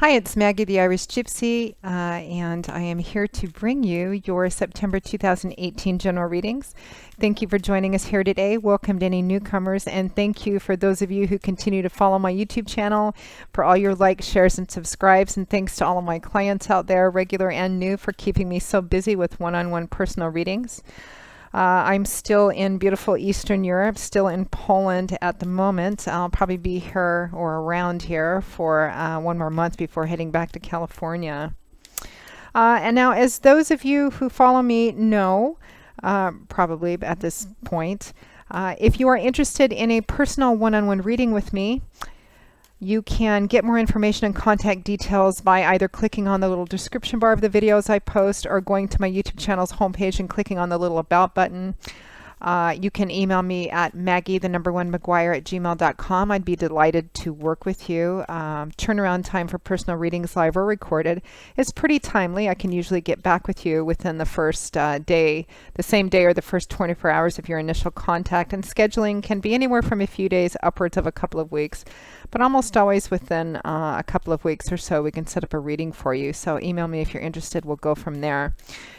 Hi, it's Maggie the Irish Gypsy, and I am here to bring you your September 2018 general readings. Thank you for joining us here today. Welcome to any newcomers, and thank you for those of you who continue to follow my YouTube channel, for all your likes, shares, and subscribes, and thanks to all of my clients out there, regular and new, for keeping me so busy with one-on-one personal readings. I'm still in beautiful Eastern Europe, still in Poland at the moment. I'll probably be here or around here for one more month before heading back to California. And now, as those of you who follow me know, probably at this point, if you are interested in a personal one-on-one reading with me, you can get more information and contact details by either clicking on the little description bar of the videos I post or going to my YouTube channel's homepage and clicking on the little About button. You can email me at maggie1mcguire@gmail.com. I'd be delighted to work with you. Turnaround time for personal readings, live or recorded, is pretty timely. I can usually get back with you within the first day, the same day or the first 24 hours of your initial contact. And scheduling can be anywhere from a few days upwards of a couple of weeks, but almost always within a couple of weeks or so we can set up a reading for you. So email me if you're interested. We'll go from there.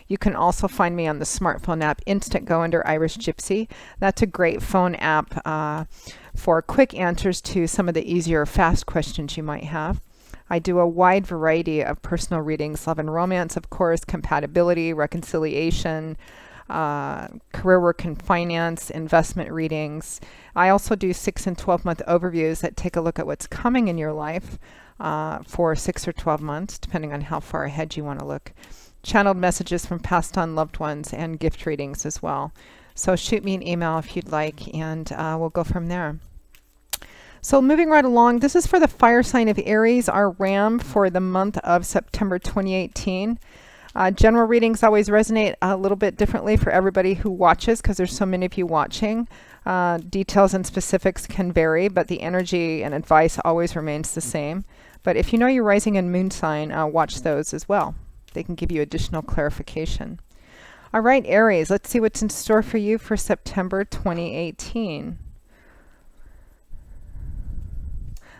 You can also find me on the smartphone app Instantgo under Irish Gypsy. That's a great phone app for quick answers to some of the easier, fast questions you might have. I do a wide variety of personal readings, love and romance, of course, compatibility, reconciliation, career work and finance, investment readings. I also do 6 and 12-month overviews that take a look at what's coming in your life for 6 or 12 months, depending on how far ahead you want to look. Channeled messages from passed on loved ones and gift readings as well. So shoot me an email if you'd like, and we'll go from there. So moving right along, this is for the fire sign of Aries, our Ram for the month of September 2018. General readings always resonate a little bit differently for everybody who watches because there's so many of you watching. Details and specifics can vary, but the energy and advice always remains the same. But if you know your rising and moon sign, watch those as well. They can give you additional clarification. All right, Aries, let's see what's in store for you for September 2018.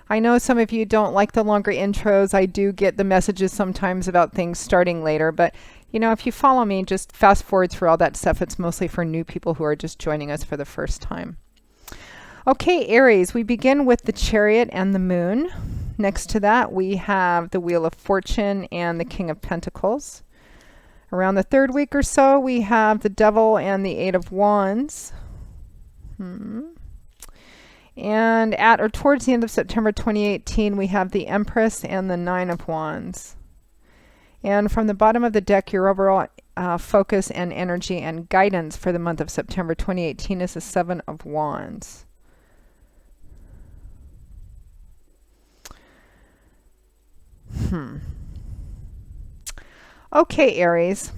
I know some of you don't like the longer intros. I do get the messages sometimes about things starting later, but you know, if you follow me, just fast forward through all that stuff. It's mostly for new people who are just joining us for the first time. Okay, Aries, we begin with the Chariot and the Moon. Next to that, we have the Wheel of Fortune and the King of Pentacles. Around the third week or so, we have the Devil and the Eight of Wands. And at or towards the end of September 2018, we have the Empress and the Nine of Wands. And from the bottom of the deck, your overall focus and energy and guidance for the month of September 2018 is the Seven of Wands. Okay, Aries.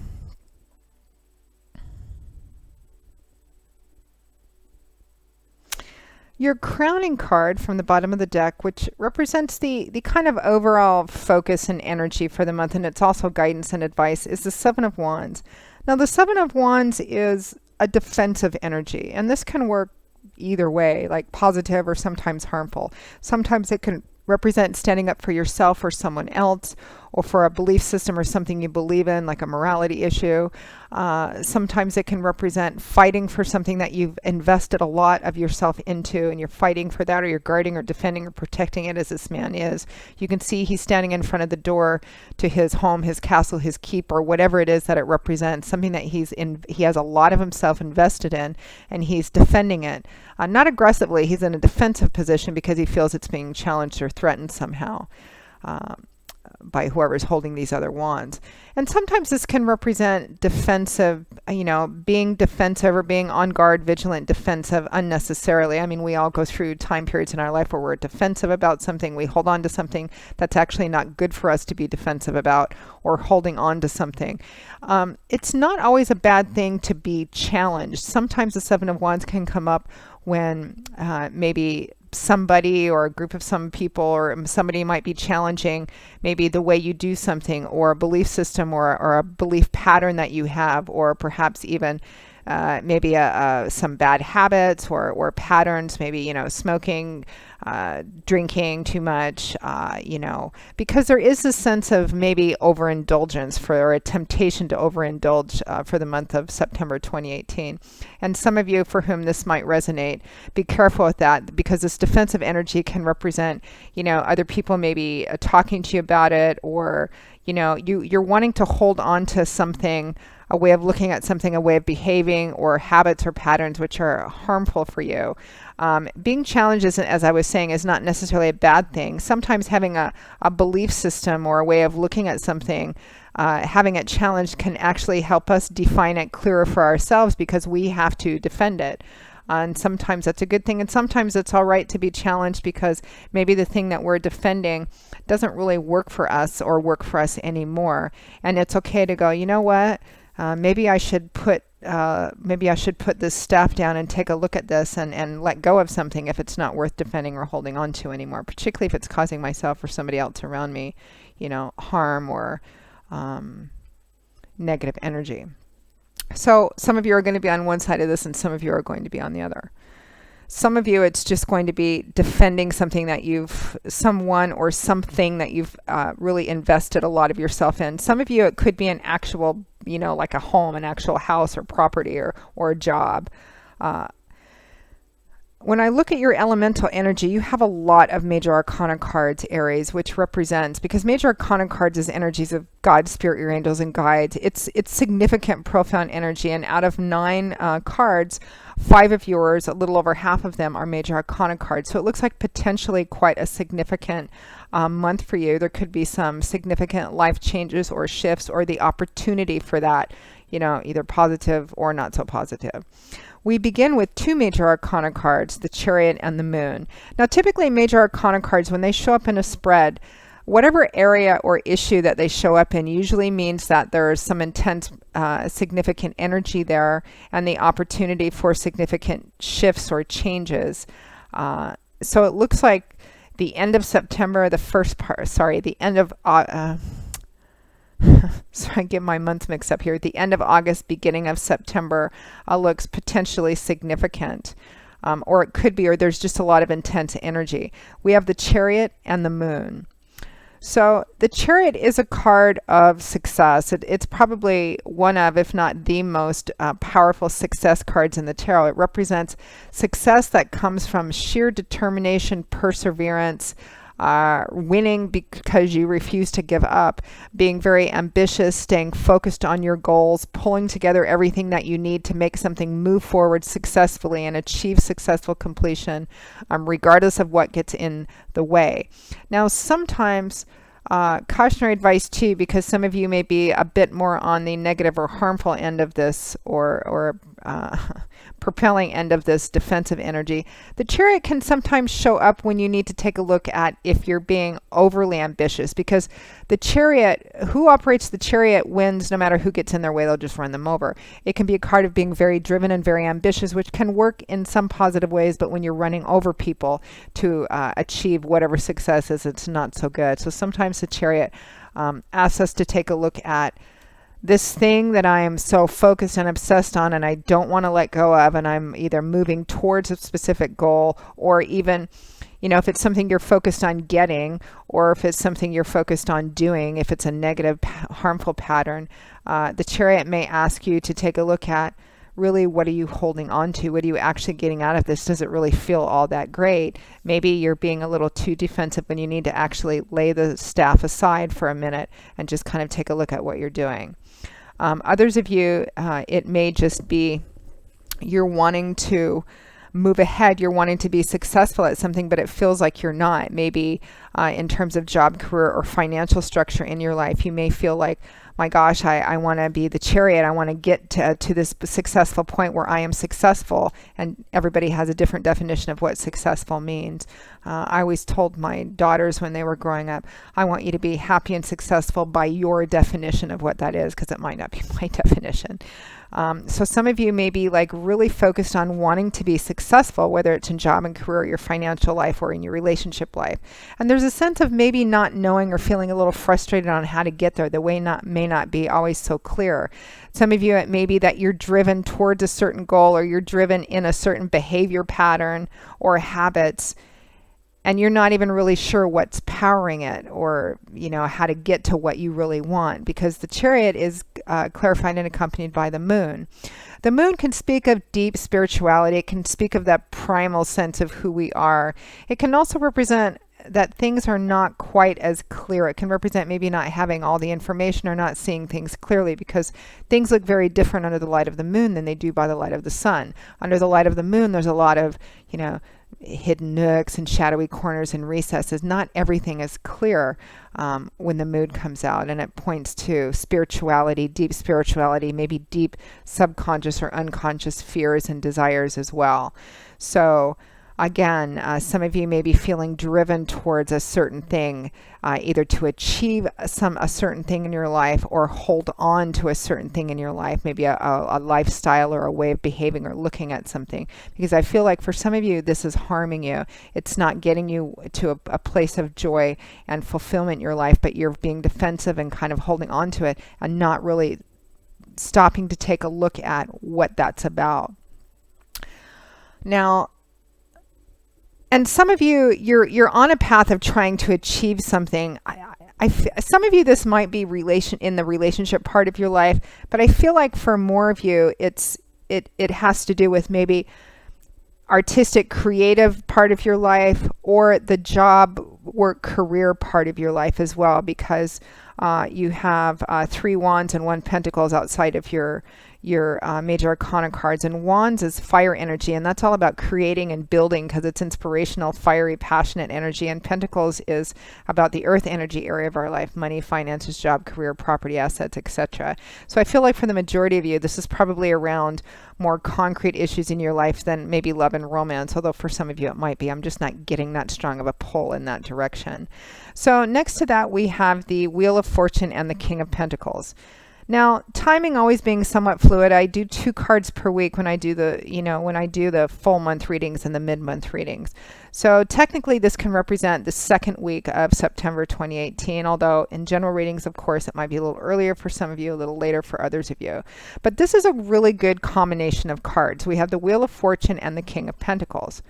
Your crowning card from the bottom of the deck, which represents the kind of overall focus and energy for the month, and it's also guidance and advice, is the Seven of Wands. Now, the Seven of Wands is a defensive energy, and this can work either way, like positive or sometimes harmful. Sometimes it can represent standing up for yourself or someone else, or for a belief system or something you believe in, like a morality issue. Sometimes it can represent fighting for something that you've invested a lot of yourself into, and you're fighting for that, or you're guarding or defending or protecting it, as this man is. You can see he's standing in front of the door to his home, his castle, his keep, or whatever it is that it represents, something that he has a lot of himself invested in, and he's defending it. Not aggressively, he's in a defensive position because he feels it's being challenged or threatened somehow by whoever's holding these other wands. And sometimes this can represent defensive, being defensive or being on guard, vigilant, defensive unnecessarily. I mean, we all go through time periods in our life where we're defensive about something. We hold on to something that's actually not good for us to be defensive about, or holding on to something. It's not always a bad thing to be challenged. Sometimes the Seven of Wands can come up when maybe somebody or a group of some people or somebody might be challenging maybe the way you do something, or a belief system, or a belief pattern that you have, or perhaps even maybe some bad habits or patterns, maybe, smoking, drinking too much, because there is a sense of maybe overindulgence or a temptation to overindulge for the month of September 2018. And some of you for whom this might resonate, be careful with that, because this defensive energy can represent, other people maybe talking to you about it, or, you're wanting to hold on to something, a way of looking at something, a way of behaving, or habits or patterns which are harmful for you. Being challenged, as I was saying, is not necessarily a bad thing. Sometimes having a belief system or a way of looking at something, having it challenged, can actually help us define it clearer for ourselves, because we have to defend it. And sometimes that's a good thing, and sometimes it's all right to be challenged, because maybe the thing that we're defending doesn't really work for us or work for us anymore. And it's okay to go, you know what? Maybe I should put this staff down and take a look at this and let go of something if it's not worth defending or holding on to anymore, particularly if it's causing myself or somebody else around me, harm or negative energy. So some of you are going to be on one side of this, and some of you are going to be on the other. Some of you, it's just going to be defending something that someone or something that you've really invested a lot of yourself in. Some of you, it could be an actual, like a home, an actual house or property or a job. When I look at your elemental energy, you have a lot of major arcana cards, Aries, which represents, because major arcana cards is energies of God, spirit, your angels, and guides. It's significant, profound energy. And out of 9 cards, 5 of yours, a little over half of them, are major arcana cards. So it looks like potentially quite a significant month for you. There could be some significant life changes or shifts, or the opportunity for that, either positive or not so positive. We begin with 2 major arcana cards, the Chariot and the Moon. Now, typically major arcana cards, when they show up in a spread, whatever area or issue that they show up in usually means that there's some intense, significant energy there, and the opportunity for significant shifts or changes. So it looks like the end of September, the end of sorry, I get my months mixed up here. The end of August, beginning of September looks potentially significant. Or it could be, or there's just a lot of intense energy. We have the Chariot and the Moon. So the Chariot is a card of success. It's probably one of, if not the most powerful success cards in the tarot. It represents success that comes from sheer determination, perseverance, winning because you refuse to give up, being very ambitious, staying focused on your goals, pulling together everything that you need to make something move forward successfully and achieve successful completion, regardless of what gets in the way. Now, sometimes cautionary advice too, because some of you may be a bit more on the negative or harmful end of this, or propelling end of this defensive energy. The Chariot can sometimes show up when you need to take a look at if you're being overly ambitious, because the Chariot, who operates the Chariot wins no matter who gets in their way. They'll just run them over. It can be a card of being very driven and very ambitious, which can work in some positive ways, but when you're running over people to achieve whatever success is, it's not so good. So sometimes the Chariot asks us to take a look at this thing that I am so focused and obsessed on and I don't want to let go of, and I'm either moving towards a specific goal, or even, if it's something you're focused on getting, or if it's something you're focused on doing, if it's a negative, harmful pattern, the Chariot may ask you to take a look at, really, what are you holding on to? What are you actually getting out of this? Does it really feel all that great? Maybe you're being a little too defensive when you need to actually lay the staff aside for a minute and just kind of take a look at what you're doing. Others of you, it may just be you're wanting to move ahead, you're wanting to be successful at something, but it feels like you're not. Maybe in terms of job, career, or financial structure in your life, you may feel like, my gosh, I want to be the Chariot. I want to get to this successful point where I am successful. And everybody has a different definition of what successful means. I always told my daughters when they were growing up, I want you to be happy and successful by your definition of what that is, because it might not be my definition. So some of you may be like really focused on wanting to be successful, whether it's in job and career, your financial life, or in your relationship life. And there's a sense of maybe not knowing or feeling a little frustrated on how to get there. The way may not be always so clear. Some of you, it may be that you're driven towards a certain goal, or you're driven in a certain behavior pattern or habits, and you're not even really sure what's powering it, or how to get to what you really want, because the Chariot is clarified and accompanied by the moon. The moon can speak of deep spirituality. It can speak of that primal sense of who we are. It can also represent that things are not quite as clear. It can represent maybe not having all the information or not seeing things clearly, because things look very different under the light of the moon than they do by the light of the sun. Under the light of the moon, there's a lot of, hidden nooks and shadowy corners and recesses. Not everything is clear when the moon comes out, and it points to spirituality, deep spirituality, maybe deep subconscious or unconscious fears and desires as well. So again, some of you may be feeling driven towards a certain thing, either to achieve a certain thing in your life, or hold on to a certain thing in your life, maybe a lifestyle or a way of behaving or looking at something. Because I feel like for some of you, this is harming you. It's not getting you to a place of joy and fulfillment in your life, but you're being defensive and kind of holding on to it and not really stopping to take a look at what that's about. Now, and some of you, you're on a path of trying to achieve something. Some of you, this might be in the relationship part of your life, but I feel like for more of you, it has to do with maybe artistic, creative part of your life, or the job, work, career part of your life as well, because you have 3 wands and 1 pentacles outside of your major arcana cards. And wands is fire energy, and that's all about creating and building, because it's inspirational, fiery, passionate energy. And pentacles is about the earth energy area of our life: money, finances, job, career, property, assets, etc. So I feel like for the majority of you, this is probably around more concrete issues in your life than maybe love and romance, although for some of you it might be. I'm just not getting that strong of a pull in that direction. So next to that, we have the Wheel of Fortune and the King of Pentacles. Now, timing always being somewhat fluid, I do 2 cards per week when I do the full month readings and the mid-month readings. So technically this can represent the 2nd week of September 2018, although in general readings, of course, it might be a little earlier for some of you, a little later for others of you. But this is a really good combination of cards. We have the Wheel of Fortune and the King of Pentacles.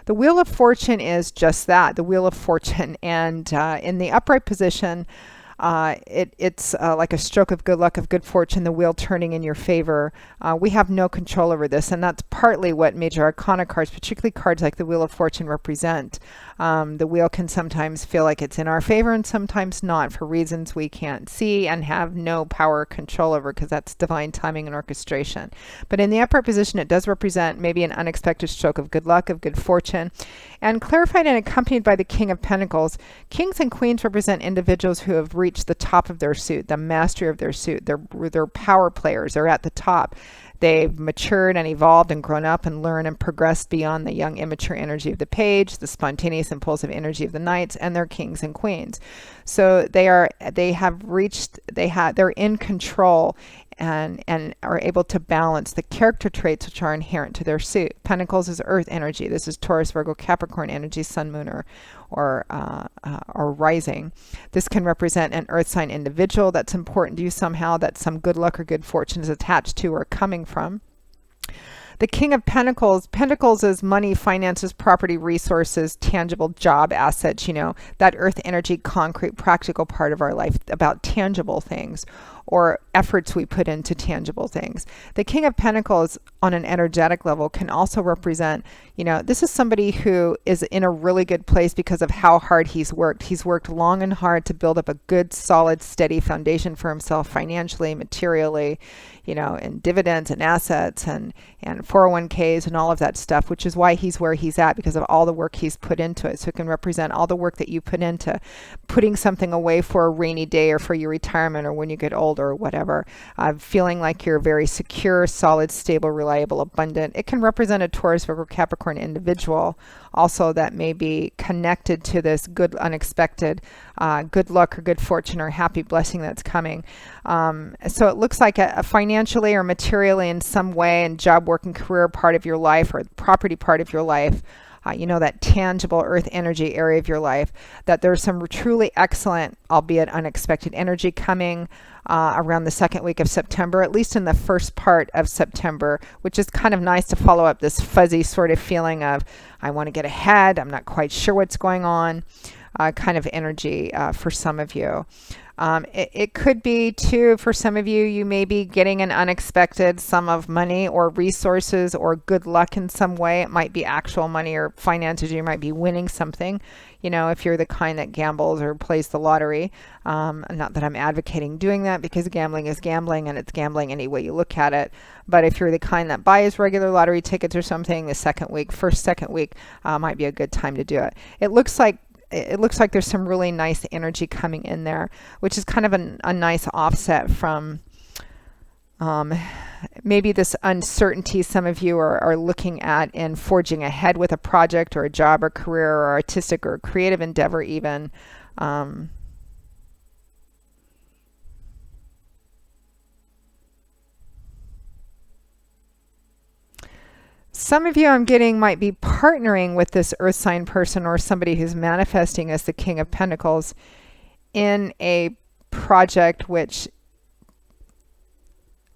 The Wheel of Fortune is just that, the Wheel of Fortune. And in the upright position, it's like a stroke of good luck, of good fortune, the wheel turning in your favor. We have no control over this, and that's partly what major arcana cards, particularly cards like the Wheel of Fortune, represent. The wheel can sometimes feel like it's in our favor and sometimes not, for reasons we can't see and have no power or control over, because that's divine timing and orchestration. But in the upright position, it does represent maybe an unexpected stroke of good luck, of good fortune. And clarified and accompanied by the King of Pentacles, kings and queens represent individuals who have reached the top of their suit, the mastery of their suit. They're power players. They're at the top. They've matured and evolved and grown up and learned and progressed beyond the young, immature energy of the page, the spontaneous, impulsive energy of the knights, and they're kings and queens. So they're in control and are able to balance the character traits which are inherent to their suit. Pentacles is earth energy. This is Taurus, Virgo, Capricorn energy, sun, moon, or rising. This can represent an earth sign individual that's important to you somehow, that some good luck or good fortune is attached to or coming from. The King of Pentacles, Pentacles is money, finances, property, resources, tangible job, assets, that earth energy, concrete, practical part of our life, about tangible things or efforts we put into tangible things. The King of Pentacles on an energetic level can also represent, this is somebody who is in a really good place because of how hard he's worked. He's worked long and hard to build up a good, solid, steady foundation for himself financially, materially, in dividends and assets and 401ks and all of that stuff, which is why he's where he's at, because of all the work he's put into it. So it can represent all the work that you put into putting something away for a rainy day or for your retirement or when you get older or whatever. Feeling like you're very secure, solid, stable, reliable, abundant. It can represent a Taurus, Virgo, Capricorn individual also that may be connected to this good, unexpected, good luck or good fortune or happy blessing that's coming. So it looks like a financially or materially in some way, and job, work, and career part of your life or property part of your life, that tangible earth energy area of your life, that there's some truly excellent, albeit unexpected energy coming around the second week of September, at least in the first part of September, which is kind of nice to follow up this fuzzy sort of feeling of, I want to get ahead, I'm not quite sure what's going on, kind of energy for some of you. It could be too, for some of you, you may be getting an unexpected sum of money or resources or good luck in some way. It might be actual money or finances. You might be winning something, if you're the kind that gambles or plays the lottery. Not that I'm advocating doing that, because gambling is gambling and it's gambling any way you look at it. But if you're the kind that buys regular lottery tickets or something, the second week might be a good time to do it. It looks like there's some really nice energy coming in there, which is kind of a nice offset from maybe this uncertainty some of you are looking at in forging ahead with a project or a job or career or artistic or creative endeavor even. Some of you I'm getting might be partnering with this earth sign person or somebody who's manifesting as the King of Pentacles in a project which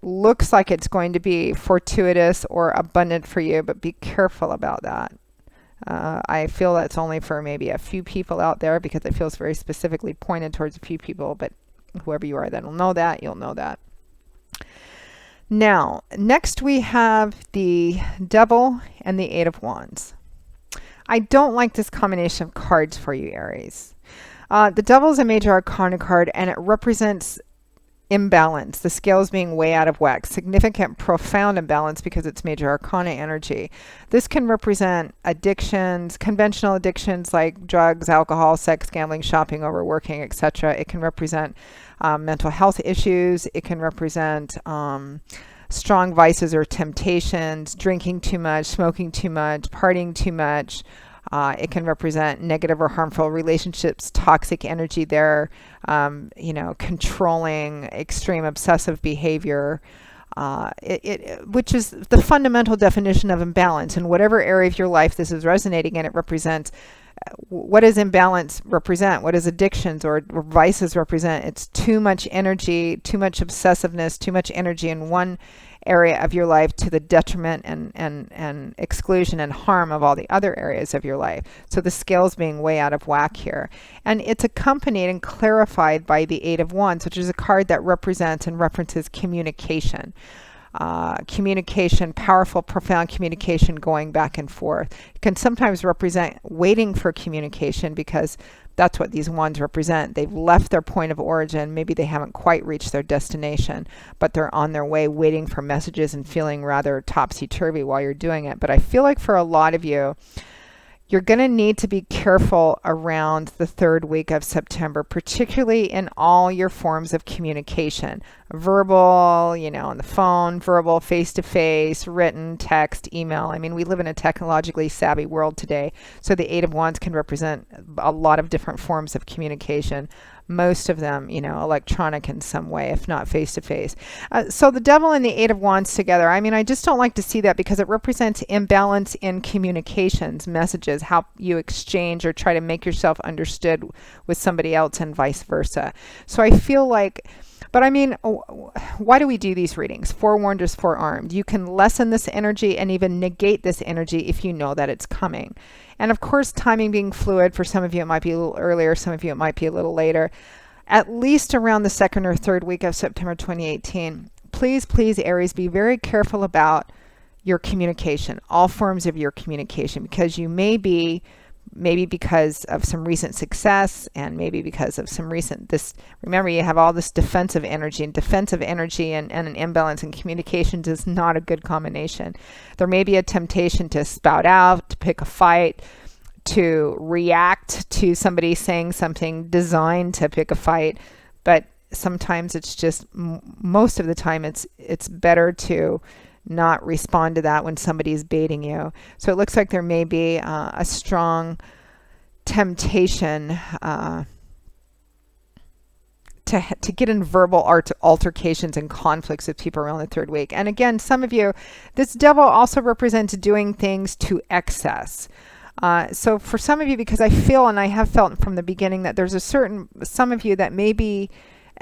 looks like it's going to be fortuitous or abundant for you, but be careful about that. I feel that's only for maybe a few people out there, because it feels very specifically pointed towards a few people, but whoever you are that'll know that, you'll know that. Now, next we have the Devil and the Eight of Wands. I don't like this combination of cards for you, Aries. The Devil is a major arcana card, and it represents imbalance, the scales being way out of whack, significant, profound imbalance because it's major arcana energy. This can represent addictions, conventional addictions like drugs, alcohol, sex, gambling, shopping, overworking, etc. It can represent mental health issues. It can represent strong vices or temptations, drinking too much, smoking too much, partying too much. It can represent negative or harmful relationships, toxic energy there, controlling, extreme obsessive behavior, which is the fundamental definition of imbalance. In whatever area of your life this is resonating in, it represents, what does imbalance represent? What does addictions or vices represent? It's too much energy, too much obsessiveness, too much energy in one area of your life to the detriment and exclusion and harm of all the other areas of your life. So the scales being way out of whack here. And it's accompanied and clarified by the Eight of Wands, which is a card that represents and references communication. Communication, powerful, profound communication going back and forth. It can sometimes represent waiting for communication, because that's what these wands represent. They've left their point of origin. Maybe they haven't quite reached their destination, but they're on their way waiting for messages and feeling rather topsy-turvy while you're doing it. But I feel like for a lot of you, you're going to need to be careful around the third week of September, particularly in all your forms of communication. Verbal, on the phone, verbal, face-to-face, written, text, email. I mean, we live in a technologically savvy world today, so the Eight of Wands can represent a lot of different forms of communication. Most of them, electronic in some way, if not face-to-face. So the Devil and the Eight of Wands together, I just don't like to see that, because it represents imbalance in communications, messages, how you exchange or try to make yourself understood with somebody else and vice versa. So I feel like, but why do we do these readings? Forewarned is forearmed. You can lessen this energy and even negate this energy if you know that it's coming. And of course, timing being fluid, for some of you it might be a little earlier, some of you it might be a little later. At least around the second or third week of September 2018, please, Aries, be very careful about your communication, all forms of your communication, because you maybe because of some recent success, and maybe because of some recent remember, you have all this defensive energy, and an imbalance in communications is not a good combination. There may be a temptation to spout out, to pick a fight, to react to somebody saying something designed to pick a fight, but sometimes it's just, most of the time, it's better to not respond to that when somebody's baiting you. So it looks like there may be a strong temptation to get in verbal altercations and conflicts with people around the third week. And again, some of you, this devil also represents doing things to excess. So for some of you, because I feel, and I have felt from the beginning, that there's some of you that maybe,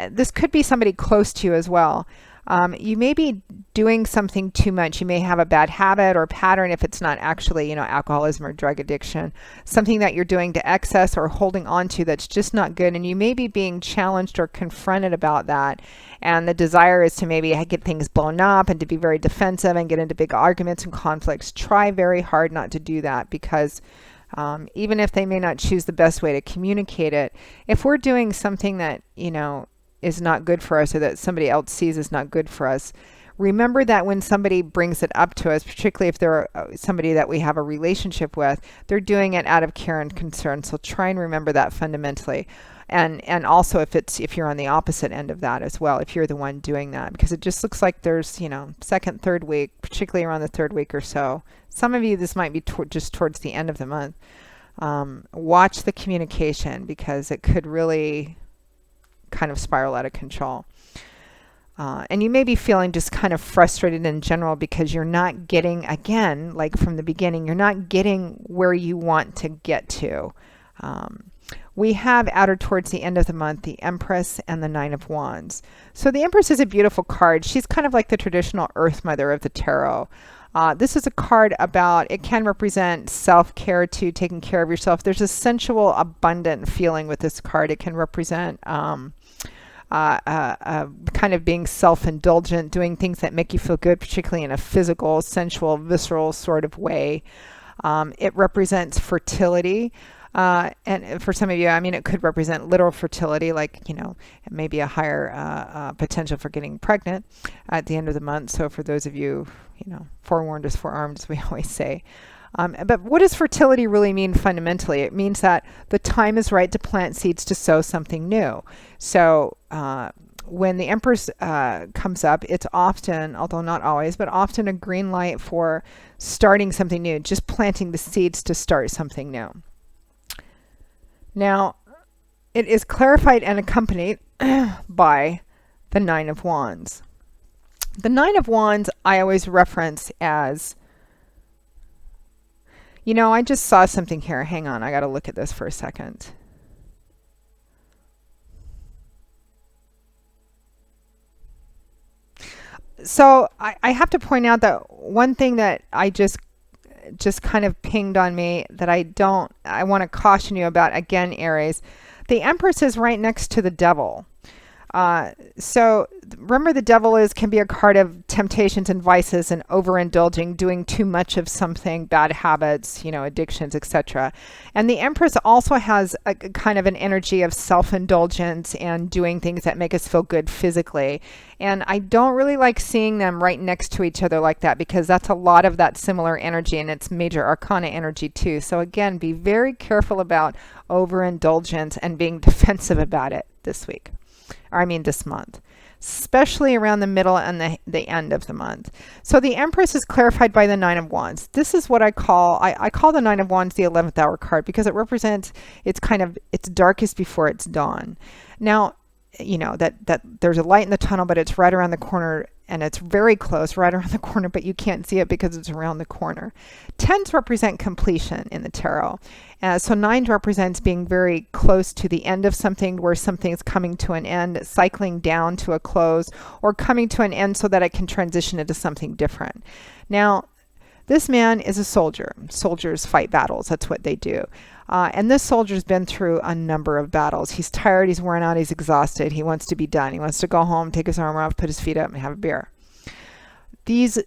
this could be somebody close to you as well. You may be doing something too much. You may have a bad habit or pattern, if it's not actually, alcoholism or drug addiction, something that you're doing to excess or holding on to that's just not good. And you may be being challenged or confronted about that. And the desire is to maybe get things blown up and to be very defensive and get into big arguments and conflicts. Try very hard not to do that, because even if they may not choose the best way to communicate it, if we're doing something that, is not good for us, or that somebody else sees is not good for us, remember that when somebody brings it up to us, particularly if they're somebody that we have a relationship with, they're doing it out of care and concern. So try and remember that fundamentally. And also if you're on the opposite end of that as well, if you're the one doing that, because it just looks like there's, second, third week, particularly around the third week or so. Some of you, this might be just towards the end of the month. Watch the communication, because it could really kind of spiral out of control. And you may be feeling just kind of frustrated in general, because you're not getting, again, like from the beginning, you're not getting where you want to get to. We have outer towards the end of the month, the Empress and the Nine of Wands. So the Empress is a beautiful card. She's kind of like the traditional Earth Mother of the tarot. This is a card about, it can represent self-care too, taking care of yourself. There's a sensual, abundant feeling with this card. It can represent kind of being self-indulgent, doing things that make you feel good, particularly in a physical, sensual, visceral sort of way. It represents fertility. And for some of you, it could represent literal fertility, like, maybe a higher potential for getting pregnant at the end of the month. So for those of you, forewarned is forearmed, as we always say. But what does fertility really mean fundamentally? It means that the time is right to plant seeds to sow something new. So when the Empress comes up, it's often, although not always, but often a green light for starting something new, just planting the seeds to start something new. Now, it is clarified and accompanied by the Nine of Wands. The Nine of Wands I always reference as, I just saw something here. Hang on, I got to look at this for a second. So I have to point out that one thing that I just kind of pinged on me that I want to caution you about, again, Aries. The Empress is right next to the Devil. So remember, the Devil can be a card of temptations and vices and overindulging, doing too much of something, bad habits, addictions, etc. And the Empress also has a kind of an energy of self-indulgence and doing things that make us feel good physically. And I don't really like seeing them right next to each other like that, because that's a lot of that similar energy, and it's major arcana energy too. So again, be very careful about overindulgence and being defensive about it this week. This month, especially around the middle and the end of the month. So the Empress is clarified by the Nine of Wands. This is what I call the Nine of Wands the 11th hour card, because it represents, it's darkest before it's dawn. Now, that there's a light in the tunnel, but it's right around the corner, and it's very close, right around the corner, but you can't see it because it's around the corner. Tens represent completion in the tarot. So 9 represents being very close to the end of something, where something is coming to an end, cycling down to a close, or coming to an end so that it can transition into something different. Now, this man is a soldier. Soldiers fight battles. That's what they do. And this soldier's been through a number of battles. He's tired, he's worn out, he's exhausted. He wants to be done. He wants to go home, take his armor off, put his feet up, and have a beer. He's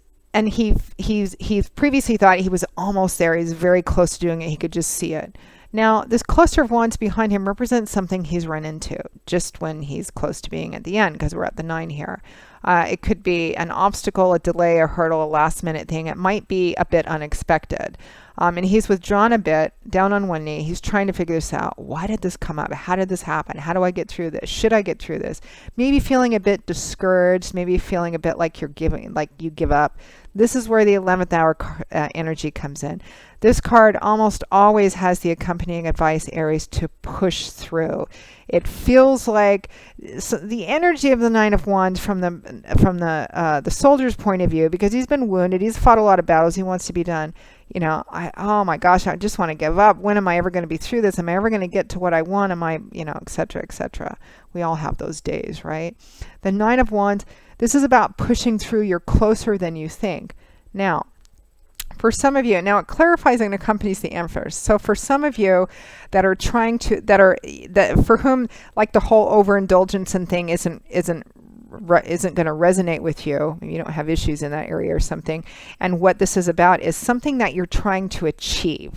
previously thought he was almost there. He's very close to doing it. He could just see it. Now, this cluster of wands behind him represents something he's run into. just when he's close to being at the end, because we're at the 9 here. It could be an obstacle, a delay, a hurdle, a last minute thing. It might be a bit unexpected. And he's withdrawn a bit, down on one knee. He's trying to figure this out. Why did this come up? How did this happen? How do I get through this? Should I get through this? Maybe feeling a bit discouraged, maybe feeling a bit like you give up. This is where the 11th hour energy comes in. This card almost always has the accompanying advice, Aries, to push through. It feels like the energy of the 9 of Wands from the soldier's point of view, because he's been wounded, he's fought a lot of battles, he wants to be done. You know, oh my gosh, I just want to give up. When am I ever going to be through this? Am I ever going to get to what I want? Am I, et cetera, et cetera. We all have those days, right? The 9 of Wands, this is about pushing through. You're closer than you think. Now, for some of you, now it clarifies and accompanies the Empress. So for some of you that are trying to, for whom like the whole overindulgence and thing isn't going to resonate with you, maybe you don't have issues in that area or something, and what this is about is something that you're trying to achieve,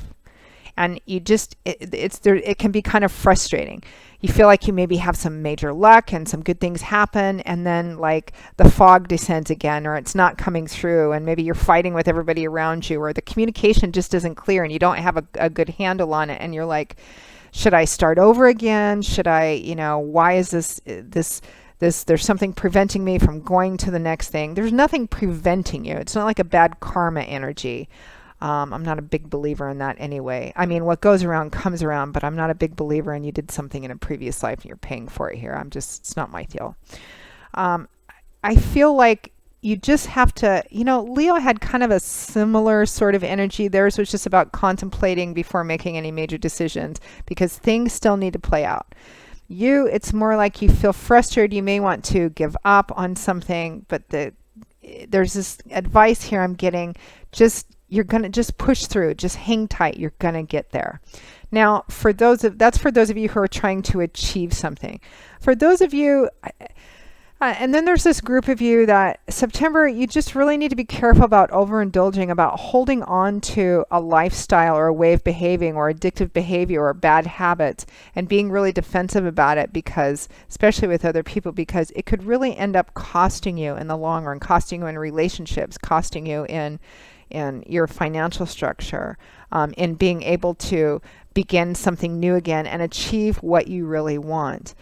and you just it can be kind of frustrating. You feel like you maybe have some major luck and some good things happen, and then like the fog descends again, or it's not coming through, and maybe you're fighting with everybody around you, or the communication just isn't clear and you don't have a good handle on it, and you're like, should I start over again? Should I, why is this, there's something preventing me from going to the next thing. There's nothing preventing you. It's not like a bad karma energy. I'm not a big believer in that anyway. I mean, what goes around comes around, but I'm not a big believer in you did something in a previous life and you're paying for it here. It's not my deal. I feel like you just have to, Leo had kind of a similar sort of energy. Theirs was just about contemplating before making any major decisions, because things still need to play out. It's more like you feel frustrated. You may want to give up on something, but there's this advice here I'm getting. You're going to just push through. Just hang tight. You're going to get there. Now, that's for those of you who are trying to achieve something. For those of you, and then there's this group of you that September, you just really need to be careful about overindulging, about holding on to a lifestyle or a way of behaving or addictive behavior or bad habits, and being really defensive about it, because, especially with other people, because it could really end up costing you in the long run, costing you in relationships, costing you in your financial structure, in being able to begin something new again and achieve what you really want.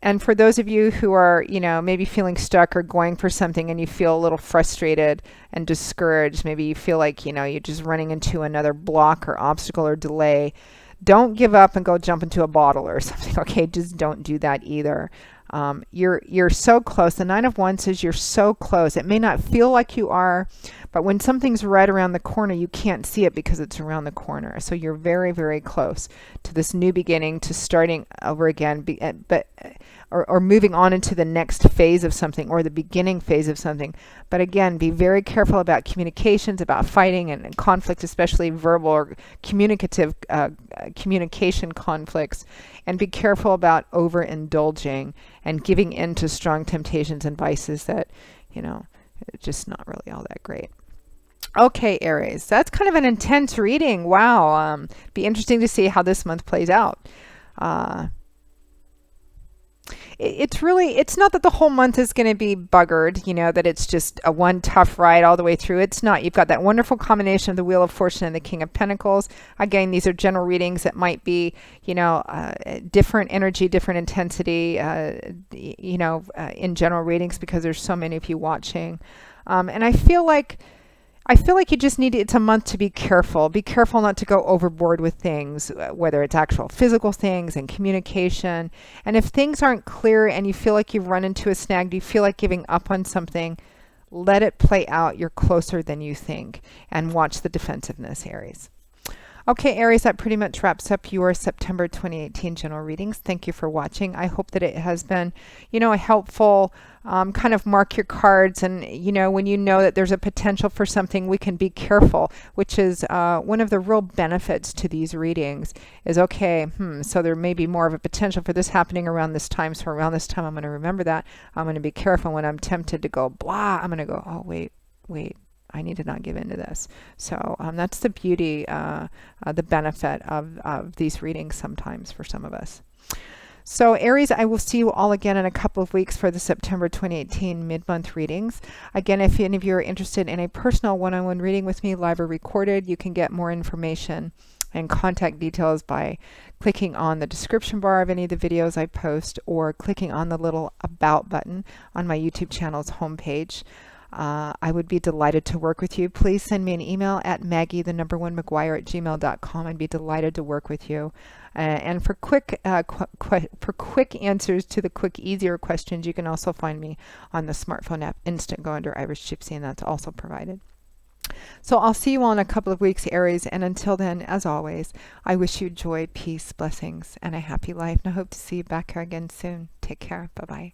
And for those of you who are, maybe feeling stuck or going for something and you feel a little frustrated and discouraged, maybe you feel like, you're just running into another block or obstacle or delay, don't give up and go jump into a bottle or something. Okay, just don't do that either. You're so close. The 9 of Wands says you're so close. It may not feel like you are, but when something's right around the corner, you can't see it because it's around the corner. So you're very, very close to this new beginning, to starting over again, or moving on into the next phase of something, or the beginning phase of something. But again, be very careful about communications, about fighting and conflict, especially verbal or communicative communication conflicts, and be careful about overindulging and giving in to strong temptations and vices that, just not really all that great. Okay, Aries, that's kind of an intense reading. Wow. Be interesting to see how this month plays out. It's not that the whole month is going to be buggered, that it's just a one tough ride all the way through. It's not. You've got that wonderful combination of the Wheel of Fortune and the King of Pentacles. Again, these are general readings that might be, different energy, different intensity, in general readings, because there's so many of you watching. And I feel like you just it's a month to be careful. Be careful not to go overboard with things, whether it's actual physical things and communication. And if things aren't clear and you feel like you've run into a snag, do you feel like giving up on something, let it play out. You're closer than you think. And watch the defensive,ness, Aries. Okay, Aries, that pretty much wraps up your September 2018 general readings. Thank you for watching. I hope that it has been, a helpful kind of mark your cards. And, when you know that there's a potential for something, we can be careful, which is one of the real benefits to these readings is, okay, so there may be more of a potential for this happening around this time. So around this time, I'm going to remember that. I'm going to be careful when I'm tempted to go, blah, I'm going to go, oh, wait. I need to not give in to this. So that's the beauty, the benefit of these readings sometimes for some of us. So Aries, I will see you all again in a couple of weeks for the September 2018 mid-month readings. Again, if any of you are interested in a personal one-on-one reading with me, live or recorded, you can get more information and contact details by clicking on the description bar of any of the videos I post or clicking on the little About button on my YouTube channel's homepage. I would be delighted to work with you. Please send me an email at maggie1mcguire@gmail.com. I'd be delighted to work with you. And for quick answers to the quick, easier questions, you can also find me on the smartphone app Instantgo under Irish Gypsy, and that's also provided. So I'll see you all in a couple of weeks, Aries, and until then, as always, I wish you joy, peace, blessings, and a happy life, and I hope to see you back here again soon. Take care. Bye-bye.